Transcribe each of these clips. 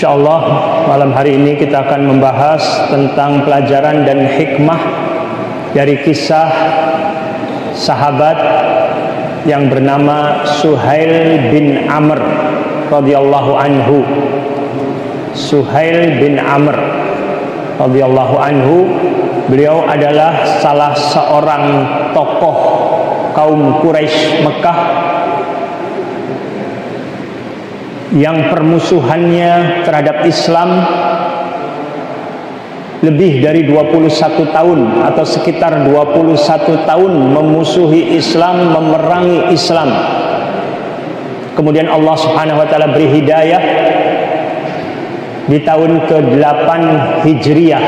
Insyaallah malam hari ini kita akan membahas tentang pelajaran dan hikmah dari kisah sahabat yang bernama Suhail bin Amr radhiyallahu anhu. Suhail bin Amr radhiyallahu anhu, beliau adalah salah seorang tokoh kaum Quraisy Mekah yang permusuhannya terhadap Islam lebih dari 21 tahun atau sekitar 21 tahun memusuhi Islam, memerangi Islam. Kemudian Allah Subhanahu wa taala beri hidayah di tahun ke-8 Hijriah.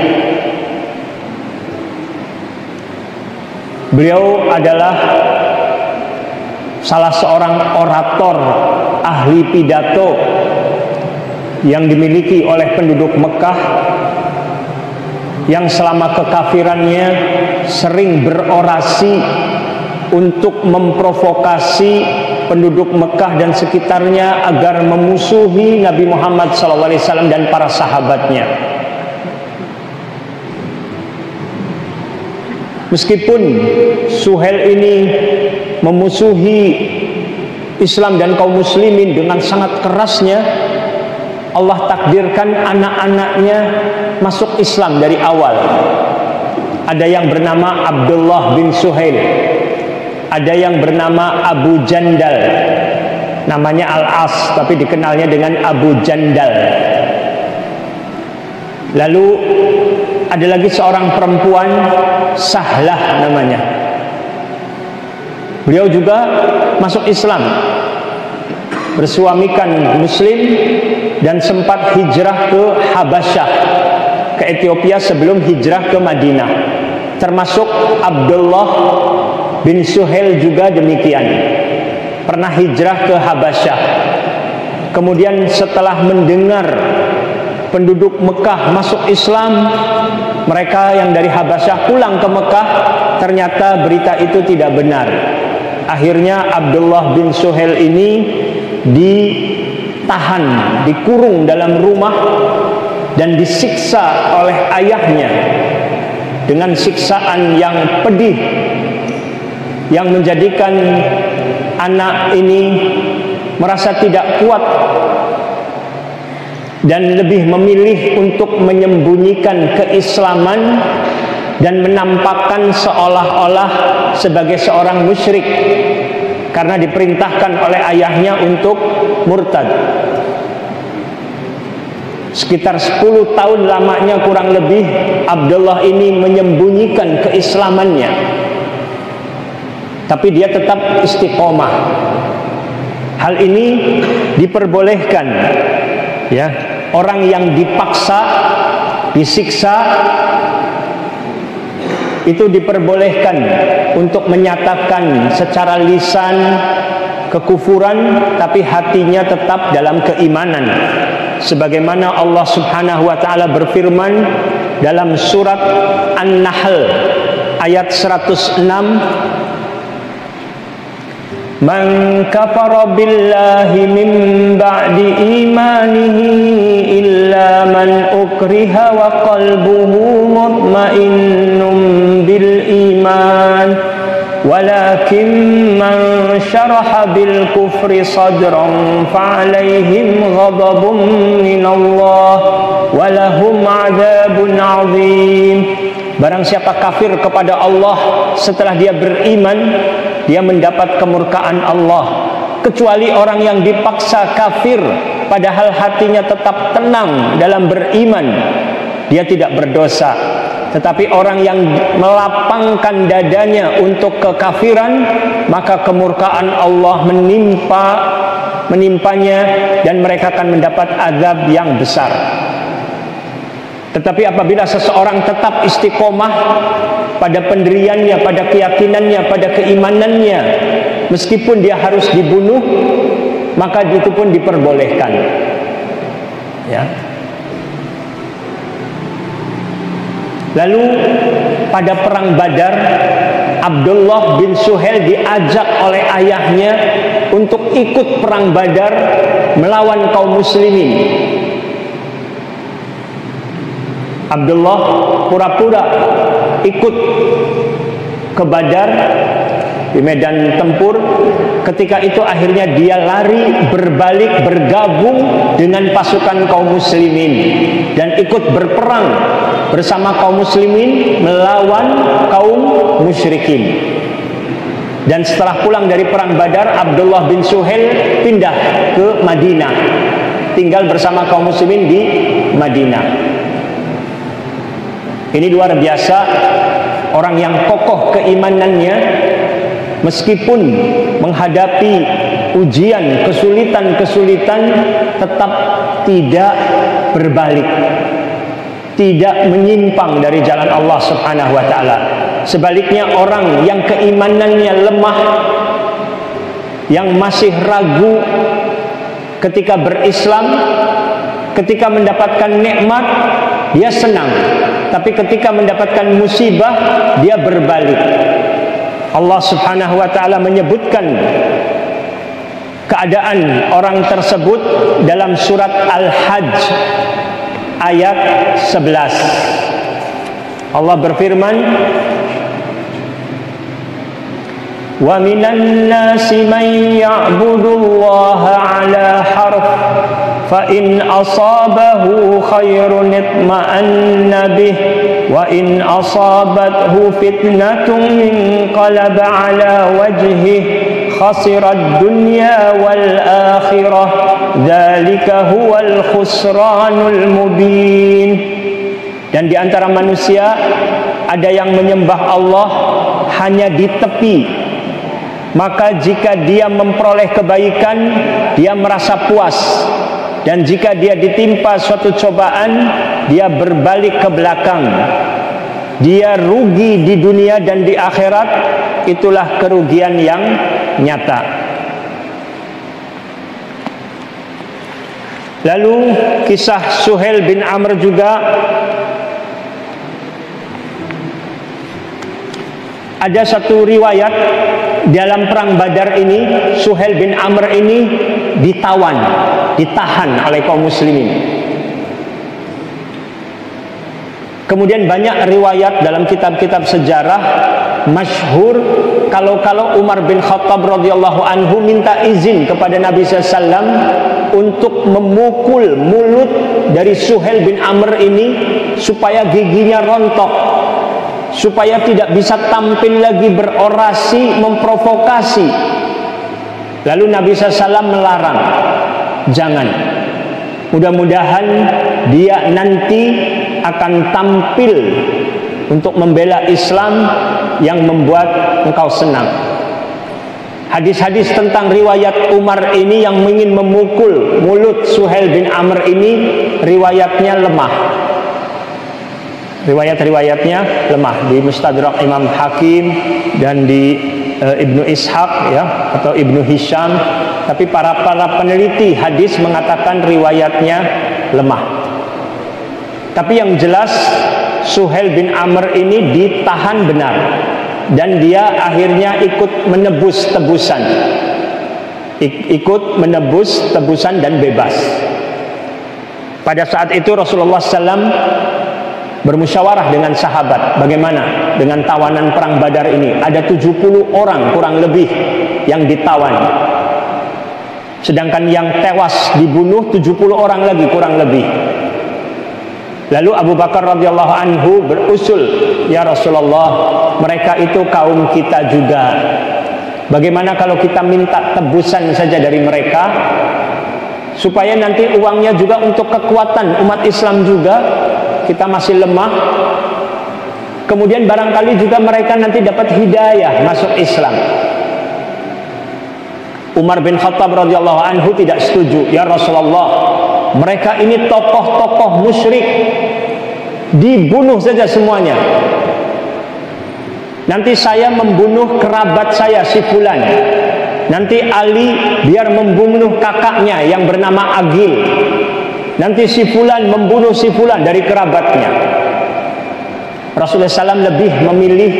Beliau adalah salah seorang orator, ahli pidato yang dimiliki oleh penduduk Mekah yang selama kekafirannya sering berorasi untuk memprovokasi penduduk Mekah dan sekitarnya agar memusuhi Nabi Muhammad SAW dan para sahabatnya. Meskipun Suhail ini memusuhi Islam dan kaum muslimin dengan sangat kerasnya, Allah takdirkan anak-anaknya masuk Islam dari awal. Ada yang bernama Abdullah bin Suhail, ada yang bernama Abu Jandal, namanya Al-As tapi dikenalnya dengan Abu Jandal. Lalu ada lagi seorang perempuan, Sahlah namanya. Beliau juga masuk Islam, bersuamikan muslim dan sempat hijrah ke Habasyah, ke Ethiopia sebelum hijrah ke Madinah. Termasuk Abdullah bin Suhail juga demikian, pernah hijrah ke Habasyah. Kemudian setelah mendengar penduduk Mekah masuk Islam, mereka yang dari Habasyah pulang ke Mekah, ternyata berita itu tidak benar. Akhirnya Abdullah bin Suhail ini ditahan, dikurung dalam rumah dan disiksa oleh ayahnya dengan siksaan yang pedih yang menjadikan anak ini merasa tidak kuat dan lebih memilih untuk menyembunyikan keislaman dan menampakkan seolah-olah sebagai seorang musyrik karena diperintahkan oleh ayahnya untuk murtad. Sekitar 10 tahun lamanya kurang lebih Abdullah ini menyembunyikan keislamannya, tapi dia tetap istiqomah. Hal ini diperbolehkan, ya. Orang yang dipaksa, disiksa, itu diperbolehkan untuk menyatakan secara lisan kekufuran, tapi hatinya tetap dalam keimanan. Sebagaimana Allah Subhanahu wa taala berfirman dalam surat An-Nahl ayat 106, "Man kafara billahi min ba'di imanihi illa man ukriha wa qalbuhu mutmainnun bil iman walakin man syaraha bil kufri sadran fa'alaihim ghadabun minallah wa lahum 'adzabun 'adzim." Barang siapa kafir kepada Allah setelah dia beriman, dia mendapat kemurkaan Allah. Kecuali orang yang dipaksa kafir padahal hatinya tetap tenang dalam beriman, dia tidak berdosa. Tetapi orang yang melapangkan dadanya untuk kekafiran, maka kemurkaan Allah menimpanya dan mereka akan mendapat azab yang besar. Tetapi apabila seseorang tetap istiqomah pada pendiriannya, pada keyakinannya, pada keimanannya, meskipun dia harus dibunuh, maka itu pun diperbolehkan. Ya. Lalu pada perang Badar, Abdullah bin Suhail diajak oleh ayahnya untuk ikut perang Badar melawan kaum muslimin. Abdullah pura-pura ikut ke Badar di medan tempur. Ketika itu akhirnya dia lari berbalik bergabung dengan pasukan kaum muslimin dan ikut berperang bersama kaum muslimin melawan kaum musyrikin. Dan setelah pulang dari perang Badar, Abdullah bin Suhail pindah ke Madinah, tinggal bersama kaum muslimin di Madinah. Ini luar biasa, orang yang kokoh keimanannya meskipun menghadapi ujian, kesulitan-kesulitan tetap tidak berbalik, tidak menyimpang dari jalan Allah Subhanahu wa taala. Sebaliknya orang yang keimanannya lemah, yang masih ragu ketika berislam, ketika mendapatkan nikmat dia senang, tapi ketika mendapatkan musibah dia berbalik. Allah Subhanahu wa taala menyebutkan keadaan orang tersebut dalam surat Al-Hajj ayat 11. Allah berfirman, "Wa minan nasi man ya'budullaha 'ala harf fa in asabahu khairun itma'anna bih wa in asabathu fitnatun inqalaba 'ala wajhihi khasirat dunya wal akhirah dzalika huwal khusranul mubin." Dan di antara manusia ada yang menyembah Allah hanya di tepi, maka jika dia memperoleh kebaikan dia merasa puas, dan jika dia ditimpa suatu cobaan dia berbalik ke belakang, dia rugi di dunia dan di akhirat. Itulah kerugian yang nyata. Lalu kisah Suhail bin Amr juga ada satu riwayat dalam perang Badar ini. Suhail bin Amr ini ditawan, ditahan oleh kaum muslimin. Kemudian banyak riwayat dalam kitab-kitab sejarah masyhur kalau Umar bin Khattab radhiyallahu anhu minta izin kepada Nabi SAW untuk memukul mulut dari Suhail bin Amr ini supaya giginya rontok, supaya tidak bisa tampil lagi berorasi memprovokasi. Lalu Nabi SAW melarang, jangan. Mudah-mudahan dia nanti akan tampil untuk membela Islam yang membuat engkau senang. Hadis-hadis tentang riwayat Umar ini yang ingin memukul mulut Suhail bin Amr ini riwayatnya lemah. Riwayat-riwayatnya lemah di Mustadrak Imam Hakim dan di Ibnu Ishaq ya, atau Ibnu Hisham. Tapi para peneliti hadis mengatakan riwayatnya lemah. Tapi yang jelas Suhail bin Amr ini ditahan benar, dan dia akhirnya ikut menebus tebusan, dan bebas. Pada saat itu Rasulullah SAW bermusyawarah dengan sahabat, bagaimana dengan tawanan perang Badar ini. Ada 70 orang kurang lebih yang ditawan, sedangkan yang tewas dibunuh 70 orang lagi kurang lebih. Lalu Abu Bakar radhiyallahu anhu berusul, ya Rasulullah, mereka itu kaum kita juga. Bagaimana kalau kita minta tebusan saja dari mereka, supaya nanti uangnya juga untuk kekuatan umat Islam juga. Kita masih lemah. Kemudian barangkali juga mereka nanti dapat hidayah masuk Islam. Umar bin Khattab radhiyallahu anhu tidak setuju. Ya Rasulullah, mereka ini tokoh-tokoh musyrik, dibunuh saja semuanya. Nanti saya membunuh kerabat saya si fulan, nanti Ali biar membunuh kakaknya yang bernama Agil, nanti si fulan membunuh si fulan dari kerabatnya. Rasulullah SAW lebih memilih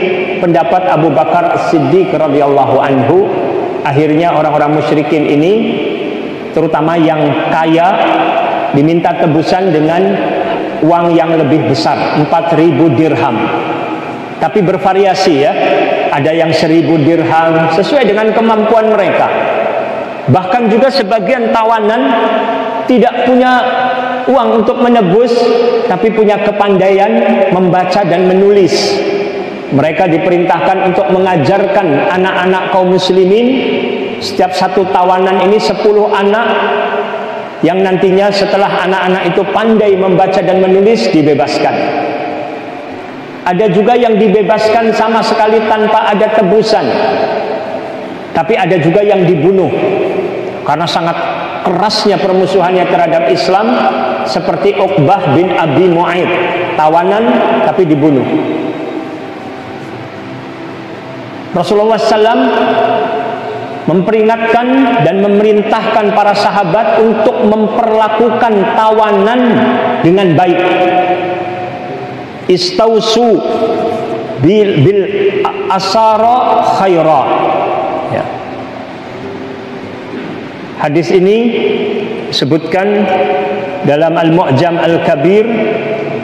pendapat Abu Bakar As-Siddiq radhiyallahu anhu. Akhirnya orang-orang musyrikin ini, terutama yang kaya, diminta tebusan dengan uang yang lebih besar, 4.000 dirham. Tapi bervariasi ya, ada yang 1.000 dirham sesuai dengan kemampuan mereka. Bahkan juga sebagian tawanan tidak punya uang untuk menebus, tapi punya kepandaian membaca dan menulis. Mereka diperintahkan untuk mengajarkan anak-anak kaum muslimin. Setiap satu tawanan ini 10 anak, yang nantinya setelah anak-anak itu pandai membaca dan menulis dibebaskan. Ada juga yang dibebaskan sama sekali tanpa ada tebusan. Tapi ada juga yang dibunuh karena sangat kerasnya permusuhannya terhadap Islam, seperti Uqbah bin Abi Mu'aid, tawanan tapi dibunuh. Rasulullah SAW memperingatkan dan memerintahkan para sahabat untuk memperlakukan tawanan dengan baik. Istausu bil asara khaira. Ya. Hadis ini disebutkan dalam Al-Mu'jam Al-Kabir,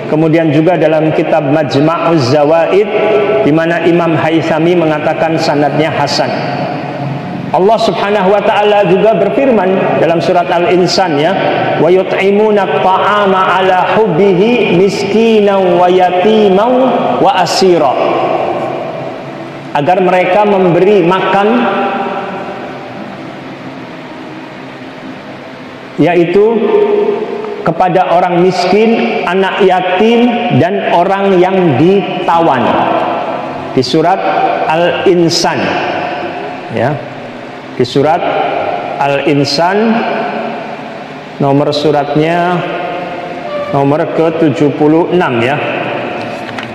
kemudian juga dalam kitab Majma'uz Zawaid, di mana Imam Haythami mengatakan sanadnya hasan. Allah Subhanahu wa taala juga berfirman dalam surat Al-Insan ya, wa yut'imuna at-ta'ama 'ala hubbihi miskinan wa yatiman wa asira. Agar mereka memberi makan, yaitu kepada orang miskin, anak yatim, dan orang yang ditawan. Di surat Al-Insan ya, di surat Al-Insan, nomor suratnya nomor ke-76 ya,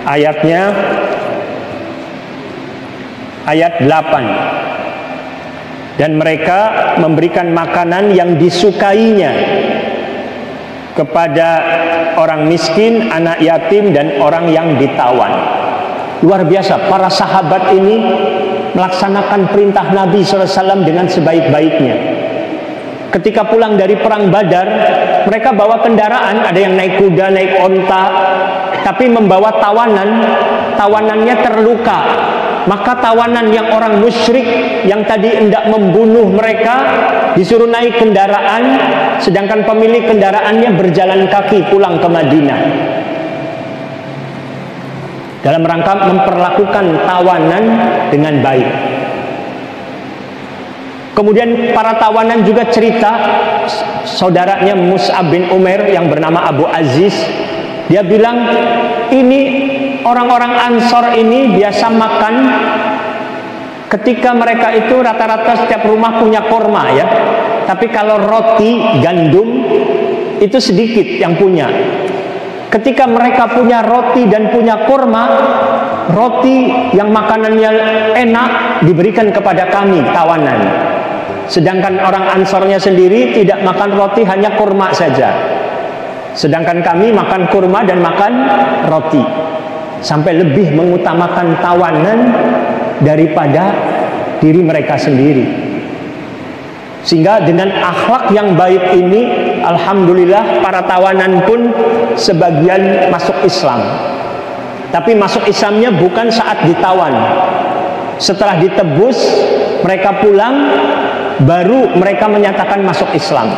ayatnya ayat 8. Dan mereka memberikan makanan yang disukainya kepada orang miskin, anak yatim, dan orang yang ditawan. Luar biasa, para sahabat ini melaksanakan perintah Nabi SAW dengan sebaik-baiknya. Ketika pulang dari perang Badar, mereka bawa kendaraan, ada yang naik kuda, naik onta, tapi membawa tawanan. Tawanannya terluka. Maka tawanan yang orang musyrik yang tadi hendak membunuh mereka disuruh naik kendaraan, sedangkan pemilik kendaraannya berjalan kaki pulang ke Madinah, dalam rangka memperlakukan tawanan dengan baik. Kemudian para tawanan juga cerita, saudaranya Mus'ab bin Umair yang bernama Abu Aziz, dia bilang, ini orang-orang Ansor ini biasa makan ketika mereka itu rata-rata setiap rumah punya korma ya. Tapi kalau roti gandum itu sedikit yang punya. Ketika mereka punya roti dan punya korma, roti yang makanannya enak diberikan kepada kami tawanan. Sedangkan orang Ansornya sendiri tidak makan roti, hanya kurma saja. Sedangkan kami makan kurma dan makan roti. Sampai lebih mengutamakan tawanan daripada diri mereka sendiri. Sehingga dengan akhlak yang baik ini, alhamdulillah para tawanan pun sebagian masuk Islam. Tapi masuk Islamnya bukan saat ditawan. Setelah ditebus, mereka pulang, baru mereka menyatakan masuk Islam.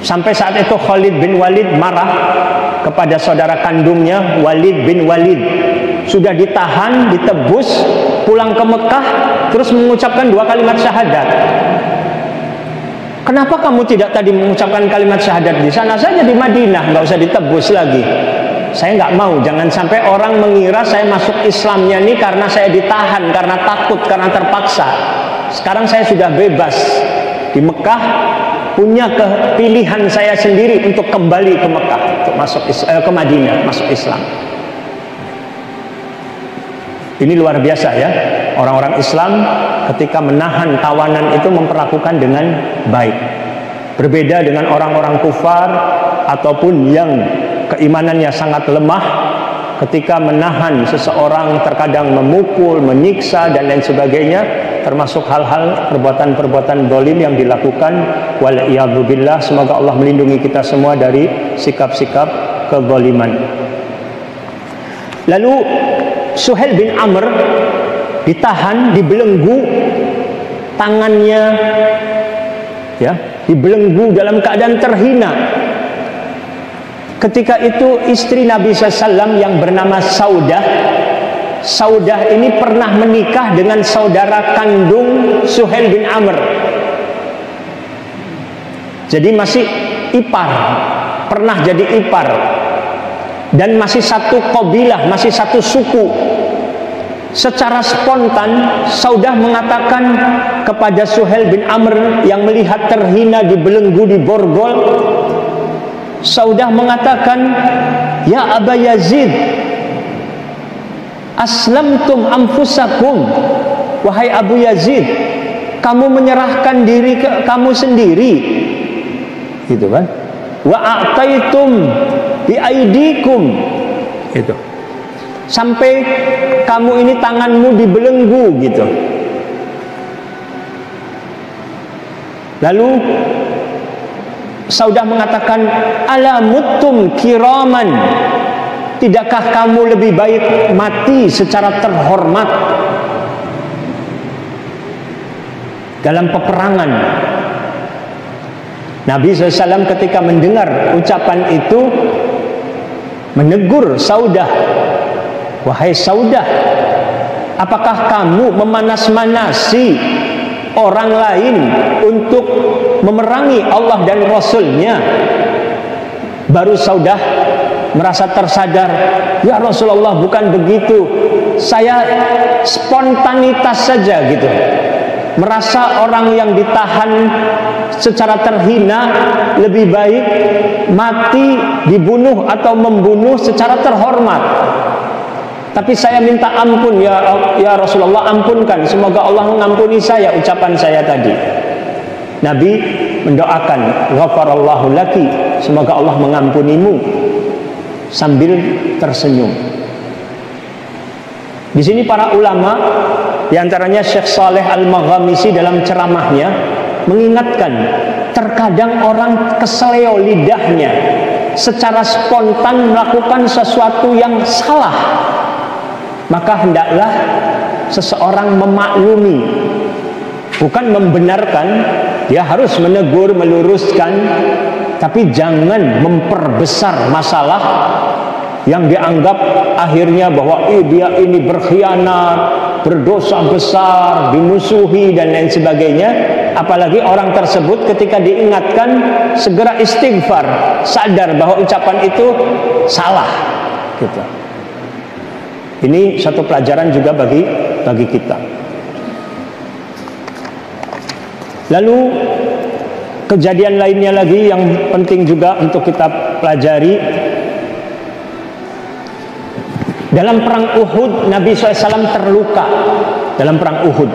Sampai saat itu Khalid bin Walid marah kepada saudara kandungnya Walid bin Walid. Sudah ditahan, ditebus, pulang ke Mekah, terus mengucapkan 2 kalimat syahadat. Kenapa kamu tidak tadi mengucapkan kalimat syahadat di sana saja di Madinah, nggak usah ditebus lagi? Saya nggak mau, jangan sampai orang mengira saya masuk Islamnya ini karena saya ditahan, karena takut, karena terpaksa. Sekarang saya sudah bebas di Mekah, punya kepilihan saya sendiri untuk kembali ke Mekah, untuk masuk ke Madinah, masuk Islam. Ini luar biasa ya, orang-orang Islam ketika menahan tawanan itu memperlakukan dengan baik. Berbeda dengan orang-orang kufar ataupun yang keimanannya sangat lemah, ketika menahan seseorang terkadang memukul, menyiksa dan lain sebagainya, termasuk hal-hal perbuatan-perbuatan zalim yang dilakukan. Wal'iyadzubillah, semoga Allah melindungi kita semua dari sikap-sikap kezaliman. Lalu Suhail bin Amr ditahan, dibelenggu tangannya, ya, dibelenggu dalam keadaan terhina. Ketika itu istri Nabi SAW yang bernama Saudah ini pernah menikah dengan saudara kandung Suhail bin Amr. Jadi masih ipar, pernah jadi ipar, dan masih satu qabilah, masih satu suku. Secara spontan Saudah mengatakan kepada Suhail bin Amr yang melihat terhina dibelenggu, diborgol, Saudah mengatakan, "Ya Aba Yazid, aslamtum anfusakum." Wahai Abu Yazid, kamu menyerahkan diri ke kamu sendiri, gitu kan? Wa a'taitum bi aidikum, itu. Sampai kamu ini tanganmu dibelenggu, gitu. Lalu Saudah mengatakan, "Ala muttum kiraman." Tidakkah kamu lebih baik mati secara terhormat dalam peperangan? Nabi SAW ketika mendengar ucapan itu menegur Saudah, "Wahai Saudah, apakah kamu memanas-manasi orang lain untuk memerangi Allah dan Rasulnya?" Baru Saudah merasa tersadar, "Ya Rasulullah, bukan begitu. Saya spontanitas saja, gitu. Merasa orang yang ditahan secara terhina lebih baik mati, dibunuh atau membunuh secara terhormat. Tapi saya minta ampun, ya Rasulullah, ampunkan. Semoga Allah mengampuni saya ucapan saya tadi." Nabi mendoakan, "Ghafarallahu laki," semoga Allah mengampunimu, sambil tersenyum. Di sini para ulama, diantaranya Syekh Saleh Al-Maghamisi dalam ceramahnya mengingatkan, terkadang orang keseleo lidahnya secara spontan melakukan sesuatu yang salah, maka hendaklah seseorang memaklumi, bukan membenarkan. Dia harus menegur, meluruskan, tapi jangan memperbesar masalah yang dianggap akhirnya bahwa dia ini berkhianat, berdosa besar, dimusuhi dan lain sebagainya. Apalagi orang tersebut ketika diingatkan segera istighfar, sadar bahwa ucapan itu salah, gitu. Ini satu pelajaran juga bagi kita. Lalu kejadian lainnya lagi yang penting juga untuk kita pelajari. Dalam perang Uhud, Nabi SAW terluka dalam perang Uhud.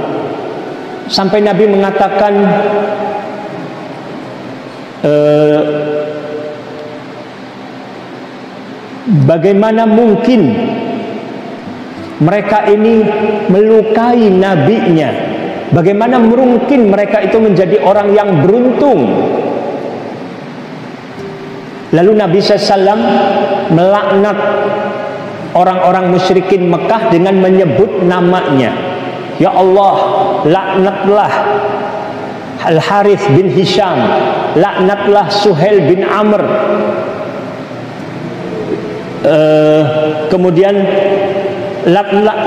Sampai Nabi mengatakan, bagaimana mungkin mereka ini melukai nabinya? Bagaimana mungkin mereka itu menjadi orang yang beruntung? Lalu Nabi SAW melaknat orang-orang musyrikin Mekah dengan menyebut namanya. Ya Allah, laknatlah Al-Harith bin Hisham, laknatlah Suhail bin Amr, kemudian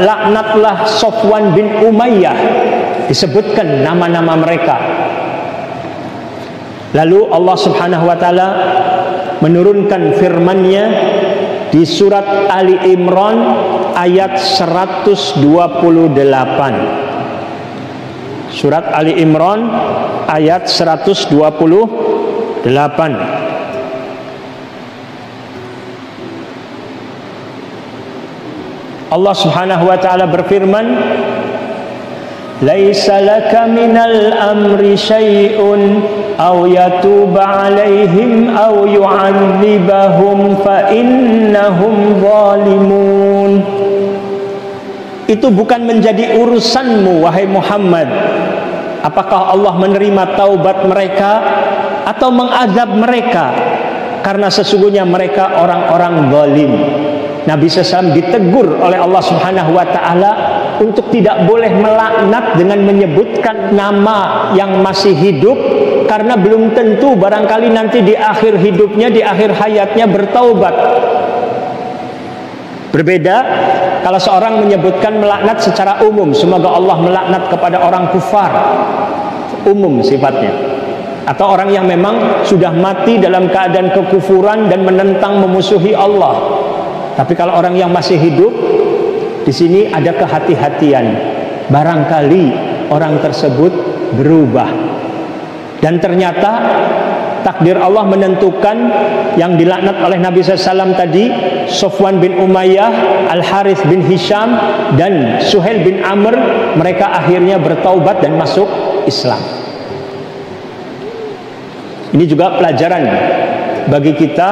laknatlah Sofwan bin Umayyah. Disebutkan nama-nama mereka. Lalu Allah Subhanahu wa taala menurunkan firman-Nya di surat Ali Imran ayat 128. Surat Ali Imran ayat 128. Allah Subhanahu wa taala berfirman, "Laisa laka minal amri syai'un aw yatuba 'alaihim aw yu'adzibahum fa innahum zalimun." Itu bukan menjadi urusanmu, wahai Muhammad. Apakah Allah menerima taubat mereka atau mengazab mereka? karena sesungguhnya mereka orang-orang zalim. Nabi SAW ditegur oleh Allah Subhanahu wa Ta'ala untuk tidak boleh melaknat dengan menyebutkan nama yang masih hidup, karena belum tentu barangkali nanti di akhir hidupnya, di akhir hayatnya bertaubat. Berbeda kalau seorang menyebutkan melaknat secara umum, semoga Allah melaknat kepada orang kufar, umum sifatnya, atau orang yang memang sudah mati dalam keadaan kekufuran dan menentang memusuhi Allah. Tapi kalau orang yang masih hidup, di sini ada kehati-hatian. Barangkali orang tersebut berubah. Dan ternyata takdir Allah menentukan yang dilaknat oleh Nabi SAW tadi, Sofwan bin Umayyah, Al-Harith bin Hisham, dan Suhail bin Amr, mereka akhirnya bertaubat dan masuk Islam. Ini juga pelajaran bagi kita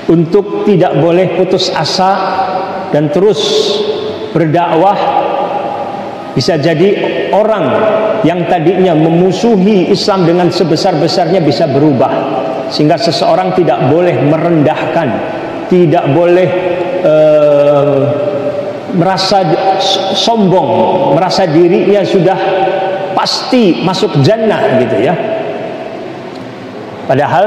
untuk tidak boleh putus asa dan terus berdakwah. Bisa jadi orang yang tadinya memusuhi Islam dengan sebesar-besarnya bisa berubah, sehingga seseorang tidak boleh merendahkan, tidak boleh merasa sombong, merasa dirinya sudah pasti masuk jannah gitu ya. Padahal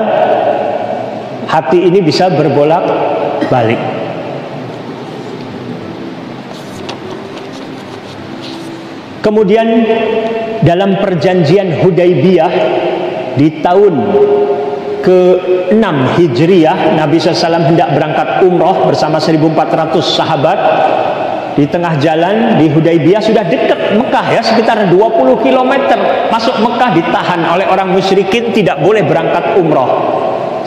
hati ini bisa berbolak-balik. Kemudian dalam perjanjian Hudaybiyah di tahun ke-6 Hijriah, Nabi SAW hendak berangkat umroh bersama 1.400 sahabat. Di tengah jalan di Hudaybiyah, sudah dekat Mekah ya, sekitar 20 km masuk Mekah, ditahan oleh orang musyrikin, tidak boleh berangkat umroh.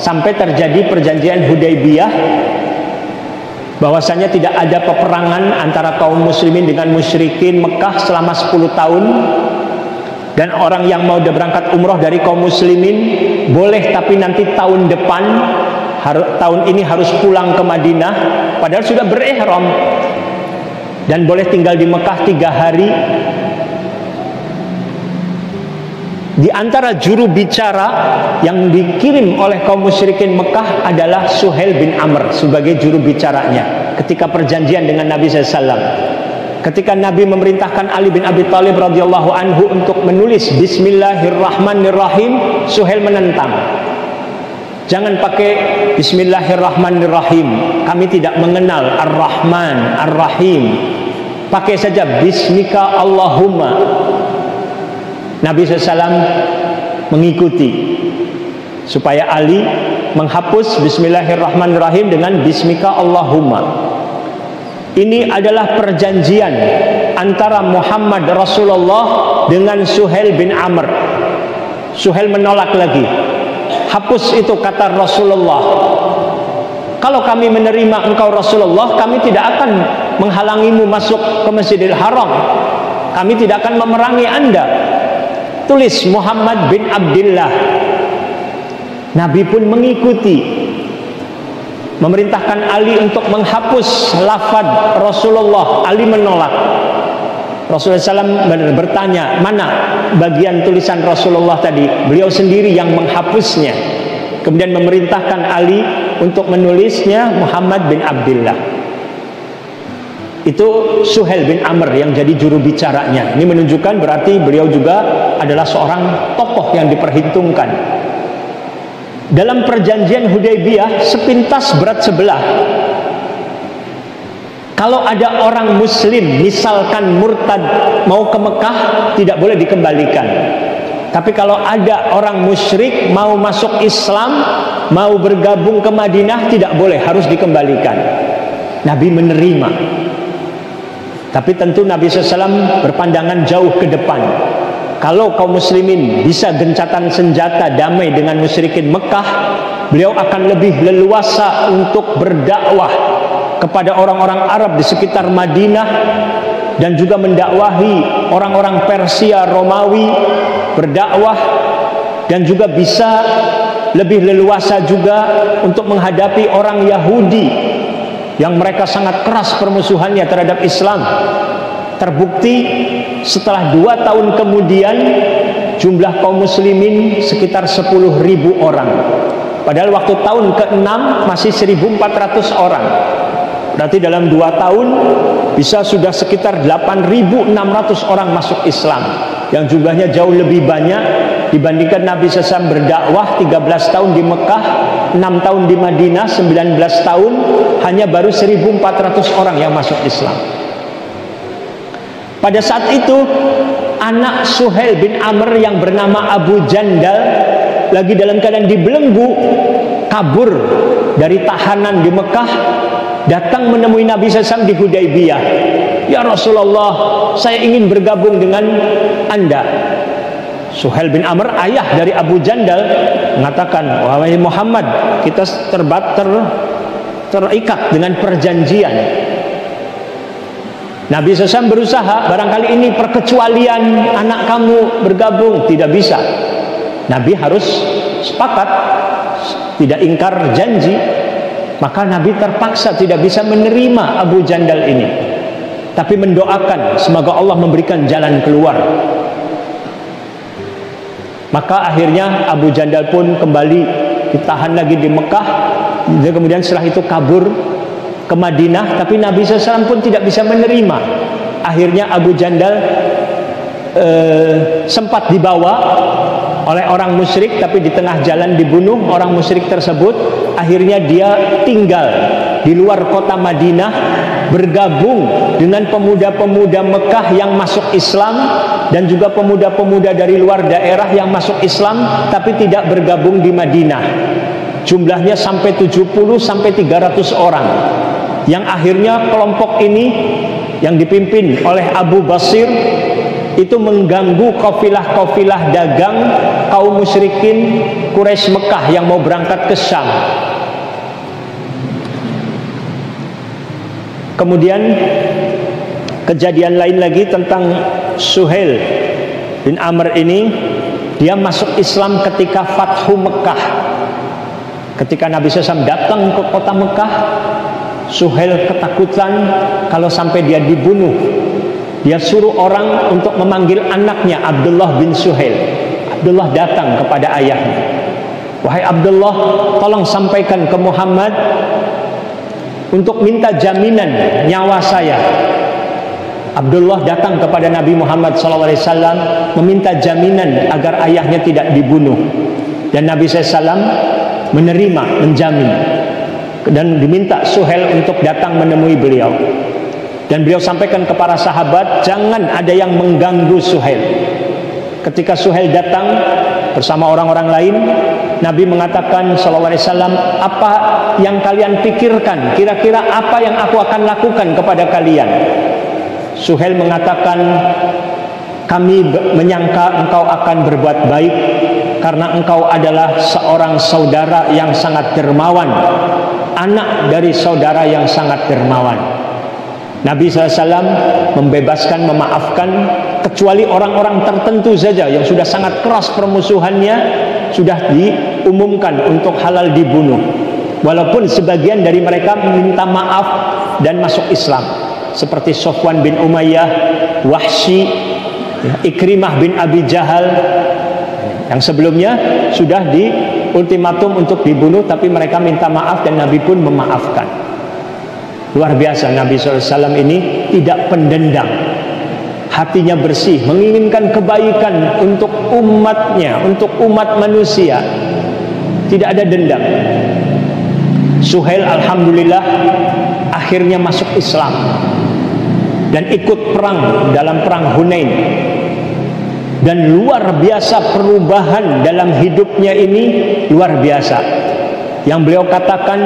Sampai terjadi perjanjian Hudaybiyah, bahwasanya tidak ada peperangan antara kaum muslimin dengan musyrikin Mekah selama 10 tahun. Dan orang yang mau berangkat umroh dari kaum muslimin boleh, tapi nanti tahun depan, tahun ini harus pulang ke Madinah, padahal sudah berihram, dan boleh tinggal di Mekah 3 hari. Di antara juru bicara yang dikirim oleh kaum musyrikin Mekah adalah Suhail bin Amr sebagai juru bicaranya ketika perjanjian dengan Nabi SAW. Ketika Nabi memerintahkan Ali bin Abi Thalib radhiyallahu anhu untuk menulis Bismillahirrahmanirrahim, Suhail menentang. Jangan pakai Bismillahirrahmanirrahim, kami tidak mengenal Ar-Rahman, Ar-Rahim. Pakai saja Bismika Allahumma. Nabi SAW mengikuti supaya Ali menghapus Bismillahirrahmanirrahim dengan Bismika Allahumma. Ini adalah perjanjian antara Muhammad Rasulullah dengan Suhail bin Amr. Suhail menolak lagi, hapus itu kata Rasulullah. Kalau kami menerima engkau Rasulullah, kami tidak akan menghalangimu masuk ke Masjidil Haram, kami tidak akan memerangi anda. Tulis Muhammad bin Abdullah. Nabi pun mengikuti, memerintahkan Ali untuk menghapus lafaz Rasulullah. Ali menolak. Rasulullah SAW bertanya, mana bagian tulisan Rasulullah tadi? Beliau sendiri yang menghapusnya. Kemudian memerintahkan Ali untuk menulisnya Muhammad bin Abdullah. Itu Suhail bin Amr yang jadi juru bicaranya. Ini menunjukkan berarti beliau juga adalah seorang tokoh yang diperhitungkan. Dalam perjanjian Hudaybiyah sepintas berat sebelah. Kalau ada orang muslim misalkan murtad mau ke Mekah, tidak boleh dikembalikan. Tapi kalau ada orang musyrik mau masuk Islam, mau bergabung ke Madinah, tidak boleh, harus dikembalikan. Nabi menerima. Tapi tentu Nabi SAW berpandangan jauh ke depan. Kalau kaum muslimin bisa gencatan senjata damai dengan musyrikin Mekah, beliau akan lebih leluasa untuk berdakwah kepada orang-orang Arab di sekitar Madinah, dan juga mendakwahi orang-orang Persia, Romawi, berdakwah, dan juga bisa lebih leluasa juga untuk menghadapi orang Yahudi yang mereka sangat keras permusuhannya terhadap Islam. Terbukti setelah 2 tahun kemudian jumlah kaum muslimin sekitar 10.000 orang. Padahal waktu tahun ke-6 masih 1.400 orang. Berarti dalam 2 tahun bisa sudah sekitar 8.600 orang masuk Islam, yang jumlahnya jauh lebih banyak dibandingkan Nabi SAW berdakwah 13 tahun di Mekah, 6 tahun di Madinah, 19 tahun, hanya baru 1.400 orang yang masuk Islam. Pada saat itu anak Suhail bin Amr yang bernama Abu Jandal lagi dalam keadaan dibelenggu, kabur dari tahanan di Mekah, datang menemui Nabi SAW di Hudaybiyah. Ya Rasulullah, saya ingin bergabung dengan Anda. Suhail bin Amr, ayah dari Abu Jandal, mengatakan, wahai Muhammad, kita terikat dengan perjanjian. Nabi SAW berusaha, barangkali ini perkecualian anak kamu bergabung. Tidak bisa. Nabi harus sepakat, tidak ingkar janji. Maka Nabi terpaksa tidak bisa menerima Abu Jandal ini, tapi mendoakan semoga Allah memberikan jalan keluar. Maka akhirnya Abu Jandal pun kembali ditahan lagi di Mekah. Dan kemudian setelah itu kabur ke Madinah, tapi Nabi SAW pun tidak bisa menerima. Akhirnya Abu Jandal sempat dibawa oleh orang musyrik, tapi di tengah jalan dibunuh orang musyrik tersebut. Akhirnya dia tinggal di luar kota Madinah, bergabung dengan pemuda-pemuda Mekah yang masuk Islam, dan juga pemuda-pemuda dari luar daerah yang masuk Islam tapi tidak bergabung di Madinah. Jumlahnya sampai 70 sampai 300 orang. Yang akhirnya kelompok ini yang dipimpin oleh Abu Basir itu mengganggu kafilah-kafilah dagang kaum musyrikin Quraisy Mekah yang mau berangkat ke Syam. Kemudian kejadian lain lagi tentang Suhail bin Amr ini, dia masuk Islam ketika Fathu Mekah. Ketika Nabi SAW datang ke kota Mekah, Suhail ketakutan kalau sampai dia dibunuh. Dia suruh orang untuk memanggil anaknya Abdullah bin Suhail. Abdullah datang kepada ayahnya. Wahai Abdullah, tolong sampaikan ke Muhammad untuk minta jaminan nyawa saya. Abdullah datang kepada Nabi Muhammad SAW meminta jaminan agar ayahnya tidak dibunuh. Dan Nabi SAW menerima, menjamin. Dan diminta Suhail untuk datang menemui beliau. Dan beliau sampaikan ke para sahabat, jangan ada yang mengganggu Suhail. Ketika Suhail datang bersama orang-orang lain, Nabi mengatakan SAW, apa yang kalian pikirkan? Kira-kira apa yang aku akan lakukan kepada kalian? Suhail mengatakan, kami menyangka engkau akan berbuat baik karena engkau adalah seorang saudara yang sangat dermawan, anak dari saudara yang sangat dermawan. Nabi SAW membebaskan, memaafkan, kecuali orang-orang tertentu saja yang sudah sangat keras permusuhannya, sudah diumumkan untuk halal dibunuh. Walaupun sebagian dari mereka meminta maaf dan masuk Islam, seperti Sofwan bin Umayyah, Wahsy, Ikrimah bin Abi Jahal, yang sebelumnya sudah di ultimatum untuk dibunuh, tapi mereka minta maaf dan Nabi pun memaafkan. Luar biasa, Nabi SAW ini tidak pendendam, hatinya bersih, menginginkan kebaikan untuk umatnya, untuk umat manusia, tidak ada dendam. Suhail alhamdulillah akhirnya masuk Islam dan ikut perang dalam perang Hunain. Dan luar biasa perubahan dalam hidupnya ini, luar biasa. Yang beliau katakan,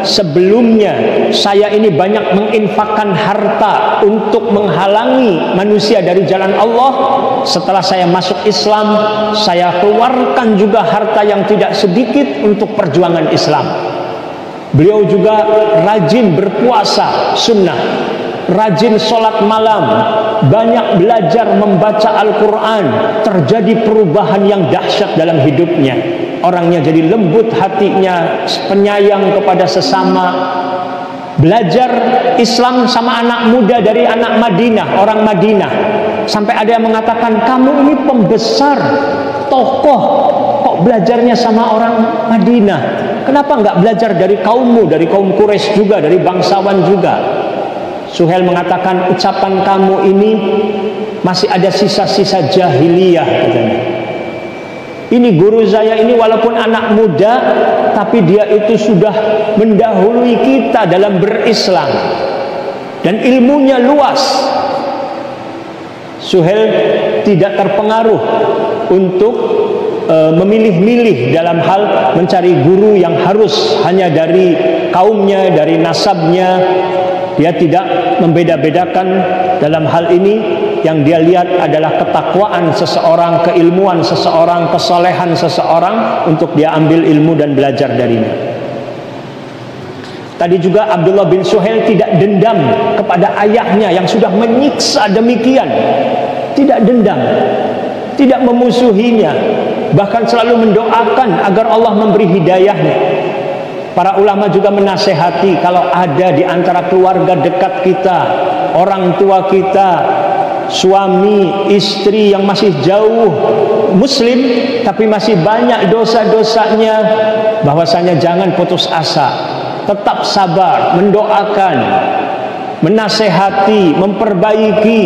sebelumnya saya ini banyak menginfakkan harta untuk menghalangi manusia dari jalan Allah. Setelah saya masuk Islam, saya keluarkan juga harta yang tidak sedikit untuk perjuangan Islam. Beliau juga rajin berpuasa sunnah, rajin sholat malam, banyak belajar membaca Al-Quran. Terjadi perubahan yang dahsyat dalam hidupnya. Orangnya jadi lembut hatinya, penyayang kepada sesama. Belajar Islam sama anak muda dari anak Madinah, orang Madinah. Sampai ada yang mengatakan, kamu ini pembesar, tokoh, kok belajarnya sama orang Madinah? kenapa nggak belajar dari kaummu, dari kaum Quraisy juga, dari bangsawan juga? Suhail mengatakan, ucapan kamu ini masih ada sisa-sisa jahiliyah, katanya. Ini guru saya ini walaupun anak muda, tapi dia itu sudah mendahului kita dalam berislam, dan ilmunya luas. Suhail tidak terpengaruh untuk memilih-milih dalam hal mencari guru yang harus hanya dari kaumnya, dari nasabnya. Dia tidak membeda-bedakan dalam hal ini. Yang dia lihat adalah ketakwaan seseorang, keilmuan seseorang, kesolehan seseorang untuk dia ambil ilmu dan belajar darinya. Tadi juga Abdullah bin Suhail tidak dendam kepada ayahnya yang sudah menyiksa demikian. Tidak dendam, tidak memusuhinya, bahkan selalu mendoakan agar Allah memberi hidayahnya. Para ulama juga menasehati, kalau ada di antara keluarga dekat kita, orang tua kita, suami, istri yang masih jauh muslim tapi masih banyak dosa-dosanya, bahwasanya jangan putus asa, tetap sabar, mendoakan, menasehati, memperbaiki.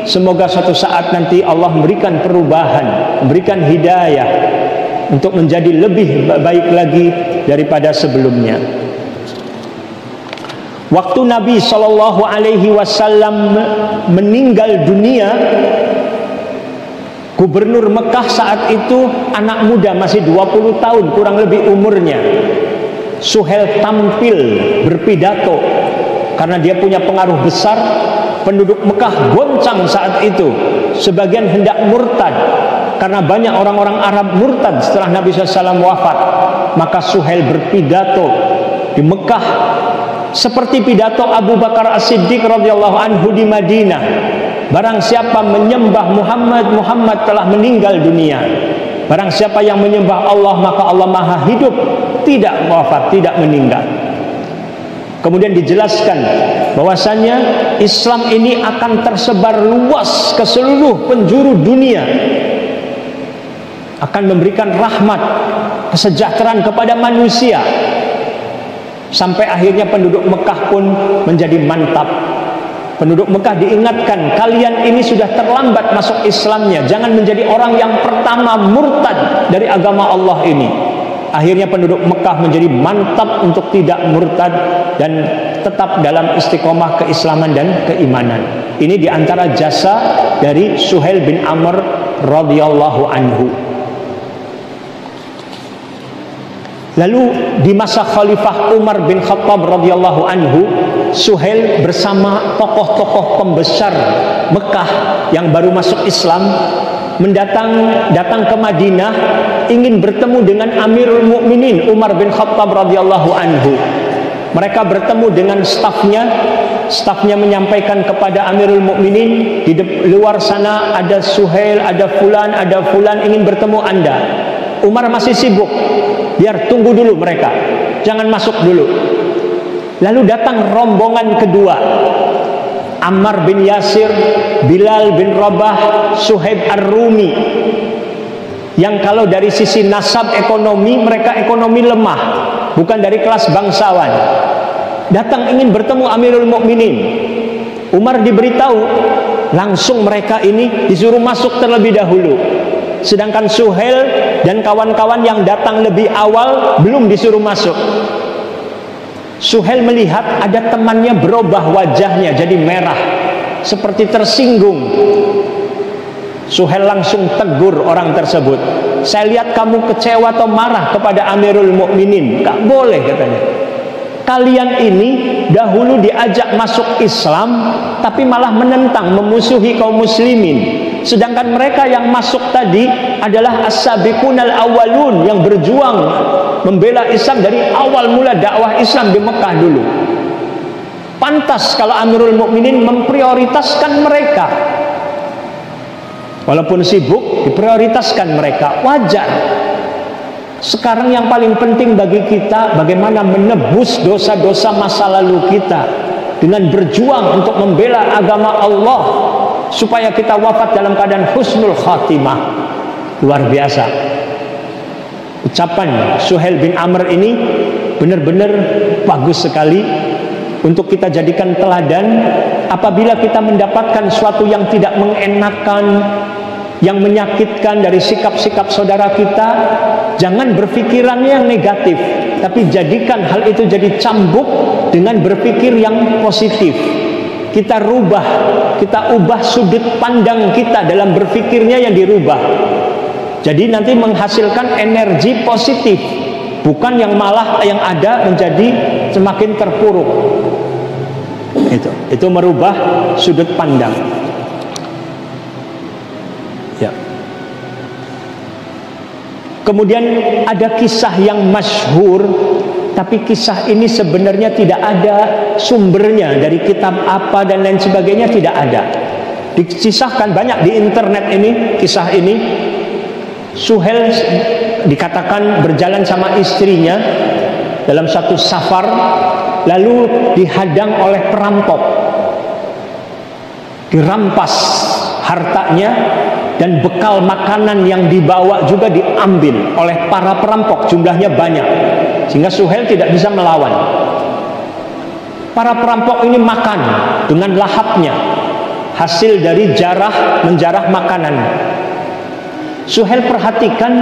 Semoga suatu saat nanti Allah memberikan perubahan, memberikan hidayah untuk menjadi lebih baik lagi daripada sebelumnya. Waktu Nabi Shallallahu Alaihi Wasallam meninggal dunia, gubernur Mekah saat itu anak muda, masih 20 tahun kurang lebih umurnya. Suhail tampil berpidato karena dia punya pengaruh besar. Penduduk Mekah goncang saat itu. Sebagian hendak murtad karena banyak orang-orang Arab murtad setelah Nabi SAW wafat. Maka Suhail berpidato di Mekah seperti pidato Abu Bakar As-Siddiq radhiyallahu anhu di Madinah. Barang siapa menyembah Muhammad, Muhammad telah meninggal dunia. Barang siapa yang menyembah Allah, maka Allah maha hidup, tidak wafat, tidak meninggal. Kemudian dijelaskan bahwasanya Islam ini akan tersebar luas ke seluruh penjuru dunia, akan memberikan rahmat, kesejahteraan kepada manusia, sampai akhirnya penduduk Mekah pun menjadi mantap. Penduduk Mekah diingatkan, kalian ini sudah terlambat masuk Islamnya, jangan menjadi orang yang pertama murtad dari agama Allah ini. Akhirnya penduduk Mekah menjadi mantap untuk tidak murtad dan tetap dalam istiqomah keislaman dan keimanan. Ini diantara jasa dari Suhail bin Amr radhiyallahu anhu. Lalu di masa Khalifah Umar bin Khattab radhiyallahu anhu, Suhail bersama tokoh-tokoh pembesar Mekah yang baru masuk Islam datang ke Madinah, ingin bertemu dengan Amirul Mukminin Umar bin Khattab radhiyallahu anhu. Mereka bertemu dengan stafnya menyampaikan kepada Amirul Mukminin, di luar sana ada Suhail, ada fulan ingin bertemu Anda. Umar masih sibuk, biar tunggu dulu mereka, jangan masuk dulu. Lalu datang rombongan kedua, Ammar bin Yasir, Bilal bin Rabah, Suhaib Ar-Rumi, yang kalau dari sisi nasab ekonomi mereka ekonomi lemah, bukan dari kelas bangsawan. Datang ingin bertemu Amirul Mukminin. Umar diberitahu, langsung mereka ini disuruh masuk terlebih dahulu. Sedangkan Suhail dan kawan-kawan yang datang lebih awal belum disuruh masuk. Suhail melihat ada temannya berubah wajahnya jadi merah, seperti tersinggung. Suhail langsung tegur orang tersebut. Saya lihat kamu kecewa atau marah kepada Amirul Mukminin. Gak boleh, katanya. Kalian ini dahulu diajak masuk Islam, tapi malah menentang, memusuhi kaum muslimin. Sedangkan mereka yang masuk tadi adalah as-sabiqunal awwalun, yang berjuang membela Islam dari awal mula dakwah Islam di Mekah dulu. Pantas kalau Amirul Mukminin memprioritaskan mereka. Walaupun sibuk, diprioritaskan mereka, wajar. Sekarang yang paling penting bagi kita, bagaimana menebus dosa-dosa masa lalu kita dengan berjuang untuk membela agama Allah, supaya kita wafat dalam keadaan husnul khatimah. Luar biasa. Ucapan Suhail bin Amr ini benar-benar bagus sekali untuk kita jadikan teladan. Apabila kita mendapatkan sesuatu yang tidak mengenakan, yang menyakitkan dari sikap-sikap saudara kita, jangan berpikirannya yang negatif, tapi jadikan hal itu jadi cambuk dengan berpikir yang positif. Kita ubah sudut pandang kita dalam berpikirnya yang dirubah. Jadi nanti menghasilkan energi positif, bukan yang malah yang ada menjadi semakin terpuruk. Itu merubah sudut pandang. Ya. Kemudian ada kisah yang masyhur, tapi kisah ini sebenarnya tidak ada sumbernya dari kitab apa dan lain sebagainya, tidak ada. Dikisahkan banyak di internet ini, kisah ini. Suhail dikatakan berjalan sama istrinya dalam satu safar, lalu dihadang oleh perampok, dirampas hartanya, dan bekal makanan yang dibawa juga diambil oleh para perampok, jumlahnya banyak, sehingga Suhail tidak bisa melawan. Para perampok ini makan dengan lahapnya, hasil dari menjarah makanan. Suhail perhatikan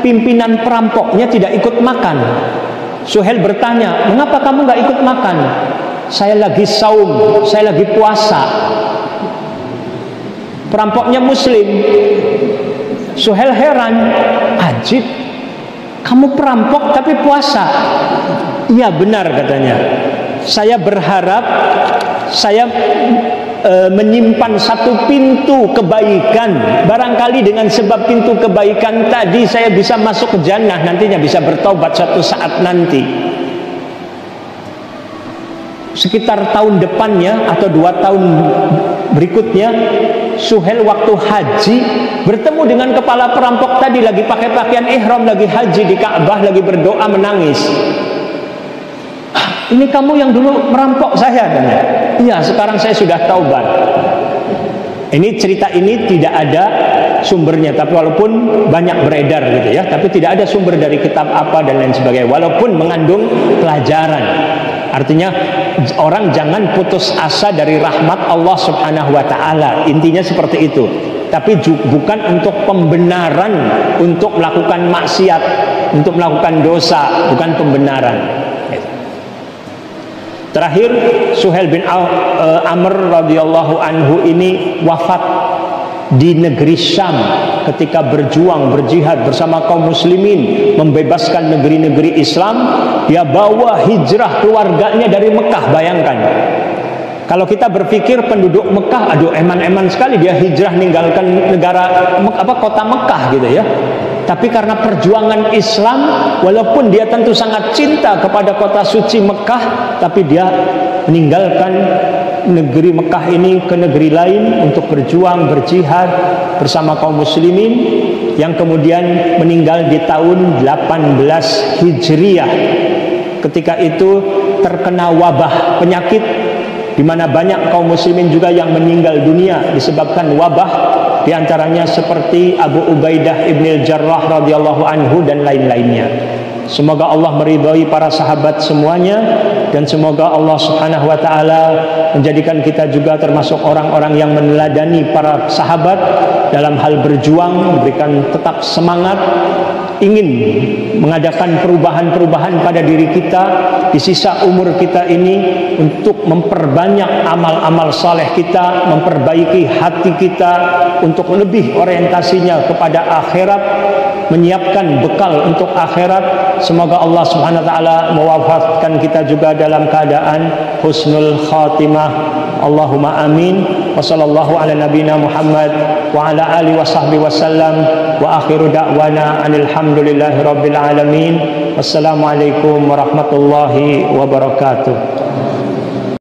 pimpinan perampoknya tidak ikut makan. Suhail bertanya, mengapa kamu gak ikut makan? Saya lagi saum, saya lagi puasa. Perampoknya muslim. Suhail heran, ajib, kamu perampok tapi puasa? Iya benar katanya. Saya berharap saya menyimpan satu pintu kebaikan. Barangkali dengan sebab pintu kebaikan tadi saya bisa masuk ke jannah, nantinya bisa bertobat suatu saat nanti. Sekitar tahun depannya atau 2 tahun berikutnya, Suhail waktu haji bertemu dengan kepala perampok tadi, lagi pakai pakaian ihram, lagi haji di Ka'bah, lagi berdoa menangis. Ini kamu yang dulu merampok saya, katanya. Iya, sekarang saya sudah taubat. Ini cerita ini tidak ada sumbernya, tapi walaupun banyak beredar gitu ya, tapi tidak ada sumber dari kitab apa dan lain sebagainya, walaupun mengandung pelajaran. Artinya orang jangan putus asa dari rahmat Allah Subhanahu wa taala. Intinya seperti itu. Tapi bukan untuk pembenaran untuk melakukan maksiat, untuk melakukan dosa, bukan pembenaran. Terakhir, Suhail bin Amr radhiyallahu anhu ini wafat di negeri Syam ketika berjihad bersama kaum muslimin membebaskan negeri-negeri Islam. Dia bawa hijrah keluarganya dari Mekah. Bayangkan, kalau kita berpikir penduduk Mekah, aduh eman-eman sekali dia hijrah ninggalkan kota Mekah gitu ya. Tapi karena perjuangan Islam, walaupun dia tentu sangat cinta kepada kota suci Mekah, tapi dia meninggalkan negeri Mekah ini ke negeri lain untuk berjuang, berjihad bersama kaum muslimin, yang kemudian meninggal di tahun 18 Hijriah. Ketika itu terkena wabah penyakit, di mana banyak kaum muslimin juga yang meninggal dunia disebabkan wabah. Di antaranya seperti Abu Ubaidah ibn al-Jarrah radhiyallahu anhu dan lain-lainnya. Semoga Allah meridhai para sahabat semuanya, dan semoga Allah Subhanahu wa taala menjadikan kita juga termasuk orang-orang yang meneladani para sahabat dalam hal berjuang, memberikan tetap semangat, ingin mengadakan perubahan-perubahan pada diri kita di sisa umur kita ini, untuk memperbanyak amal-amal saleh kita, memperbaiki hati kita untuk lebih orientasinya kepada akhirat, menyiapkan bekal untuk akhirat. Semoga Allah Subhanahu wa taala mewafatkan kita juga dalam keadaan husnul khatimah. Allahumma amin. Wa sallallahu ala nabiyyina Muhammad wa ala alihi wa sahbihi wasallam, wa akhiru da'wana anil hamdulillahi rabbil alamin. Wassalamualaikum warahmatullahi wabarakatuh.